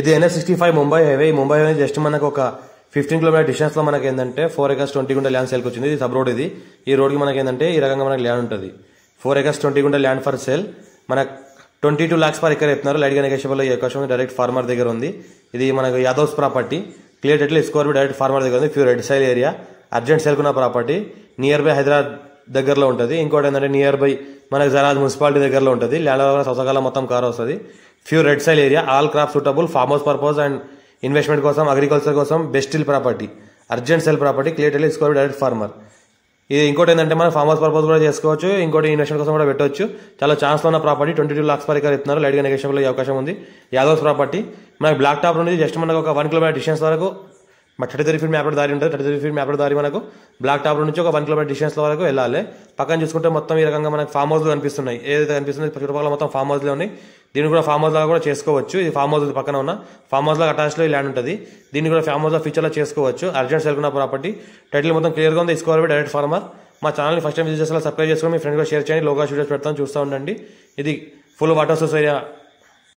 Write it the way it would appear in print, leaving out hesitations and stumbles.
ఇది NH65 Mumbai highway. Mumbai highway just మనకు ఒక 15 కిలోమీటర్ డిస్టెన్స్ లో మనకి ఏంటంటే 4 acres 20 గుంట ల్యాండ్ సేల్కి వచ్చింది. ఇది సబ్ రోడ్. ఇది ఈ రోడ్ కి మనకి ఏంటంటే ఈ రకంగా మనకి ల్యాండ్ ఉంటుంది. 4 acres 20 గుంట ల్యాండ్ ఫర్ సేల్. మనకు 22 lakhs per acre చెప్తున్నారు. లైట్ గా నెగోషియబుల్ అయ్యే అవకాశం ఉంది. డైరెక్ట్ ఫార్మర్ దగ్గర ఉంది. ఇది మనకు Yadavs property. Clear title score direct farmer దగ్గర ఉంది. Pure red soil area. Urgent sale కున్న ప్రాపర్టీ. నియర్ బై హైదరాబాద్ దగ్గరలో ఉంటుంది. ఇంకోటి ఏంటంటే నియర్ బై మనకు జరాద్ మున్సిపాలిటీ దగ్గరలో ఉంటుంది. ల్యాండ్ సొసగాల మొత్తం కార్ వస్తుంది. Pure red soil area. All crop suitable farm house purpose and investment కోసం అగ్రికల్చర్ కోసం best deal property. Urgent sale property. Clear title score direct farmer. ఇది ఇంకోటి ఏంటంటే మనం ఫార్మ్ హౌస్ పర్పస్ కూడా చేసుకోవచ్చు. ఇంకోటి ఇన్వెస్ట్మెంట్ కోసం కూడా పెట్టవచ్చు. చాలా ఛాన్స్ ఉన్న ప్రాపర్టీ. 22 lakhs per acre చెప్తున్నారు. లైట్ గా నెగోషియబుల్ అయ్యే అవకాశం ఉంది. Yadavs property. మనకి బ్లాక్ టాప్ నుండి జస్ట్ మనకు ఒక 1 kilometer డిస్టెన్స్ వరకు 33 feet మ్యాప్ దారి ఉంటుంది. 33 feet మ్యాప్ దారి మనకు బ్లాక్ టాప్ నుంచి ఒక 1 kilometer డిస్టెన్స్ వరకు వెళ్ళాలి. పక్కన చూసుకుంటే మొత్తం ఈ రకంగా మనకు ఫార్మ్ హౌస్ కనిపిస్తున్నాయి. ఏదైతే కనిపిస్తుంది చుట్టుపక్కల మొత్తం ఫార్మ్ హౌస్ లో ఉన్నాయి. దీన్ని కూడా ఫార్మ్ హౌస్ లాగా కూడా చేసుకోవచ్చు. ఇది ఫార్మ్ హౌస్ పక్కన ఉన్న ఫార్మ్ హౌస్ లో అటాచ్ లో ఈ ల్యాండ్ ఉంటుంది. దీన్ని కూడా ఫార్మ్ హౌస్ లో ఫ్యూచర్ లో చేసుకోవచ్చు. అర్జెంట్ సేల్ కున్న ప్రాపర్టీ. టైటిల్ మొత్తం క్లియర్ గా ఉంది. Score direct farmer. మా ఛానల్ ఫస్ట్ టైం విజిట్ చేస్తే సబ్స్క్రైబ్ చేసుకొని మీ ఫ్రెండ్ కూడా షేర్ చేయండి. లోగా వీడియోస్ పెడతాను, చూస్తూ ఉండండి. ఇది ఫుల్ వాటర్ సోర్స్ ఏరియా